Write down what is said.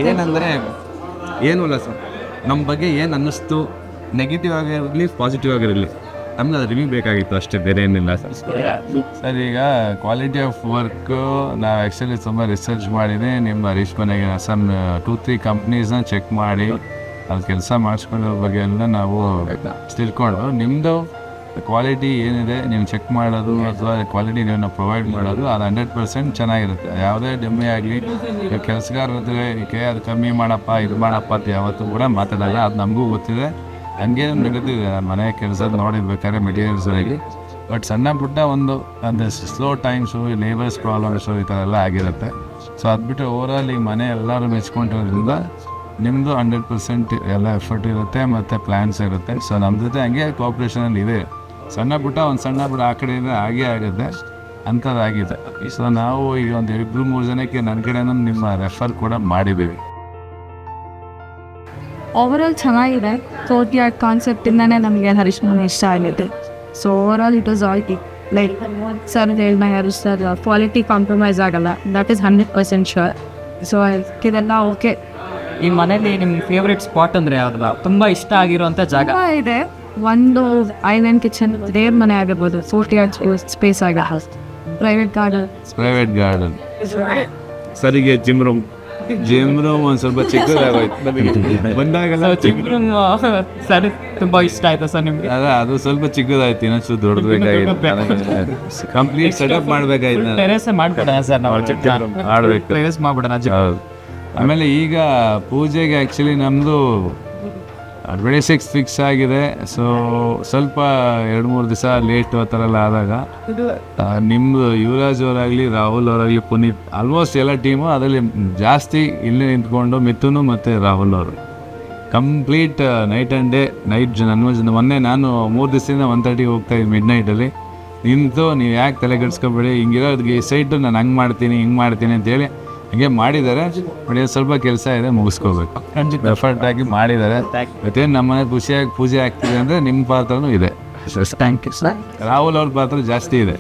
ಏನಂದರೆ ಏನೂ ಇಲ್ಲ ಸರ್, ನಮ್ಮ ಬಗ್ಗೆ ಏನು ಅನ್ನಿಸ್ತು, ನೆಗೆಟಿವ್ ಆಗಿರಲಿ ಪಾಸಿಟಿವ್ ಆಗಿರಲಿ, ನಮ್ಗೆ ಅದು ರಿವ್ಯೂ ಬೇಕಾಗಿತ್ತು ಅಷ್ಟೇ, ಬೇರೆ ಏನಿಲ್ಲ ಸರ್. ಸರ್ ಈಗ ಕ್ವಾಲಿಟಿ ಆಫ್ ವರ್ಕು ನಾವು ಆ್ಯಕ್ಚುಲಿ ತುಂಬ ರಿಸರ್ಚ್ ಮಾಡಿದೆ. ನಿಮ್ಮ ಹರೀಶ್ ಮನೆಗೆ ಸಮ್ 2-3 ಕಂಪ್ನೀಸ್ನ ಚೆಕ್ ಮಾಡಿ ಅದು ಕೆಲಸ ಮಾಡಿಸ್ಕೊಳ್ಳೋ ಬಗ್ಗೆ ಎಲ್ಲ ನಾವು ತಿಳ್ಕೊಂಡು ನಿಮ್ಮದು ಕ್ವಾಲಿಟಿ ಏನಿದೆ ನೀವು ಚೆಕ್ ಮಾಡೋದು ಅಥವಾ ಕ್ವಾಲಿಟಿ ನೀವು ಪ್ರೊವೈಡ್ ಮಾಡೋದು ಅದು 100% ಚೆನ್ನಾಗಿರುತ್ತೆ. ಯಾವುದೇ ಡೆಮ್ಮೆ ಆಗಲಿ ಕೆಲಸಗಾರರಿಗೆ ಅದು ಕಮ್ಮಿ ಮಾಡಪ್ಪ ಇದು ಮಾಡಪ್ಪ ಅಂತ ಯಾವತ್ತೂ ಕೂಡ ಮಾತಾಡಲ್ಲ. ಅದು ನಮಗೂ ಗೊತ್ತಿದೆ, ಹಂಗೆ ನಡೀತಿದೆ. ಮನೆ ಕೆಲಸದ ನೋಡಿರ್ಬೇಕಾದ್ರೆ ಮೆಟೀರಿಯಲ್ಸಲ್ಲಿ ಬಟ್ ಸಣ್ಣ ಪುಟ್ಟ ಒಂದು ಅಂದರೆ ಸ್ಲೋ ಟೈಮ್ಸು, ಲೇಬರ್ಸ್ ಪ್ರಾಬ್ಲಮ್ಸು ಈ ಥರ ಎಲ್ಲ ಆಗಿರುತ್ತೆ. ಸೊ ಅದು ಬಿಟ್ಟು ಓವರಾಲ್ ಈ ಮನೆ ಎಲ್ಲರೂ ಮೆಚ್ಕೊಂಡಿರೋದ್ರಿಂದ ನಿಮ್ಮದು 100% ಎಲ್ಲ ಎಫರ್ಟ್ ಇರುತ್ತೆ ಮತ್ತು ಪ್ಲ್ಯಾನ್ಸ್ ಇರುತ್ತೆ. ಸೊ ನಮ್ಮ ಜೊತೆ ಹಂಗೆ ಕೋಆಪ್ರೇಷನಲ್ಲಿ ಇದೆ. ಸಣ್ಣ ಪುಟ್ಟ ಆ ಕಡೆಯಿಂದ ಹಾಗೇ ಆಗುತ್ತೆ, ಅಂಥದ್ದಾಗಿದೆ. ಸೊ ನಾವು ಈಗ ಒಂದು 2-3 ಜನಕ್ಕೆ ನನ್ನ ಕಡೆನೂ ನಿಮ್ಮ ರೆಫರ್ ಕೂಡ ಮಾಡಿದ್ದೀವಿ. ಓವರಾಲ್ ಚೆನ್ನಾಗಿದೆ. ಕೋರ್ಟ್ ಯಾರ್ಡ್ ಕಾನ್ಸೆಪ್ಟಿಂದನೇ ನಮಗೆ ಹರೀಶ್ ಮನೆ ಇಷ್ಟ ಆಗಿದೆ. So overall it was all like sir ಹೇಳಿದ ಹರೀಶ್ ಸರ್ ಕ್ವಾಲಿಟಿ ಕಾಂಪ್ರಮೈಸ್ ಆಗಲ್ಲ, ದಟ್ ಈಸ್ 100% ಶೋರ್. ಸೊ ಇದೆಲ್ಲ ಓಕೆ. ಈ ಮನೇಲಿ ನಿಮ್ಮ ಫೇವ್ರೆಟ್ ಸ್ಪಾಟ್ ಅಂದರೆ ಯಾವ್ದು, ತುಂಬ ಇಷ್ಟ ಆಗಿರೋಂಥ ಜಾಗ ಇದೆ? ಒಂದು ಐಲ್ಯಾಂಡ್ ಕಿಚನ್, ದೇವ್ರ ಮನೆ ಆಗಿರ್ಬೋದು, ಕೋರ್ಟ್ ಯಾರ್ಡ್ ಸ್ಪೇಸ್ ಆಗಿರ್ಬೋದು, ಪ್ರೈವೇಟ್ ಗಾರ್ಡನ್ ಸರಿಗೆ ಜಿಮ್ ರೂಮ್ ಒಂದು ಸ್ವಲ್ಪ ಚಿಕ್ಕದಾಗೋಯ್ತು ಬಂದಾಗೆಲ್ಲ. ಸರ್ ತುಂಬ ಇಷ್ಟ ಆಯ್ತಾ ಸರ್ ನಿಮಗೆ? ಅದು ಸ್ವಲ್ಪ ಚಿಕ್ಕದಾಯ್ತು, ಇನ್ನಷ್ಟು ದೊಡ್ಡದು ಬೇಕಾಗಿತ್ತು. ಕಂಪ್ಲೀಟ್ ಸೆಟಪ್ ಮಾಡಬೇಕಾಯ್ತು. ಟೆರೇಸ್ ಮಾಡ್ಬಿಡೋಣ ಸರ್, ನಾವು ಆಡ್ಬೇಕು, ಟೆರೇಸ್ ಮಾಡ್ಬಿಡೋಣ. ಆಮೇಲೆ ಈಗ ಪೂಜೆಗೆ ಆ್ಯಕ್ಚುಲಿ ನಮ್ಮದು 26 ಫಿಕ್ಸ್ ಆಗಿದೆ. ಸೊ ಸ್ವಲ್ಪ 2-3 ದಿವಸ ಲೇಟ್ ಆ ಥರ ಎಲ್ಲ ಆದಾಗ ನಿಮ್ಮದು ಯುವರಾಜ್ ಅವರಾಗಲಿ, ರಾಹುಲ್ ಅವರಾಗಲಿ, ಪುನೀತ್ ಆಲ್ಮೋಸ್ಟ್ ಎಲ್ಲ ಟೀಮು ಅದರಲ್ಲಿ ಜಾಸ್ತಿ ಇಲ್ಲಿ ನಿಂತ್ಕೊಂಡು ಮಿಥುನು ಮತ್ತು ರಾಹುಲ್ ಅವರು ಕಂಪ್ಲೀಟ್ ನೈಟ್ ಆ್ಯಂಡ್ ಡೇ ಮೊನ್ನೆ ನಾನು 3 ದಿವಸದಿಂದ 1:30 ಹೋಗ್ತಾಯಿದ್ದೆ ಮಿಡ್ನೈಟಲ್ಲಿ ನಿಂತು. ನೀವು ಯಾಕೆ ತಲೆ ಕೆಡಿಸ್ಕೊಬೇಡಿ, ಹಿಂಗಿರೋದಕ್ಕೆ ಈ ಸೈಟು ನಾನು ಹಂಗೆ ಮಾಡ್ತೀನಿ ಹಿಂಗೆ ಮಾಡ್ತೀನಿ ಅಂತೇಳಿ ಹಂಗೆ ಮಾಡಿದ್ದಾರೆ. ಬಟ್ ಸ್ವಲ್ಪ ಕೆಲಸ ಇದೆ, ಮುಗಿಸ್ಕೋಬೇಕು. ಎಫರ್ಟ್ ಆಗಿ ಮಾಡಿದ್ದಾರೆ. ಮತ್ತೇನು ನಮ್ಮನೆ ಖುಷಿಯಾಗಿ ಪೂಜೆ ಆಗ್ತಿದೆ ಅಂದರೆ ನಿಮ್ಮ ಪಾತ್ರನೂ ಇದೆ. Thank you sir. ರಾಹುಲ್ ಅವ್ರ ಪಾತ್ರ ಜಾಸ್ತಿ ಇದೆ.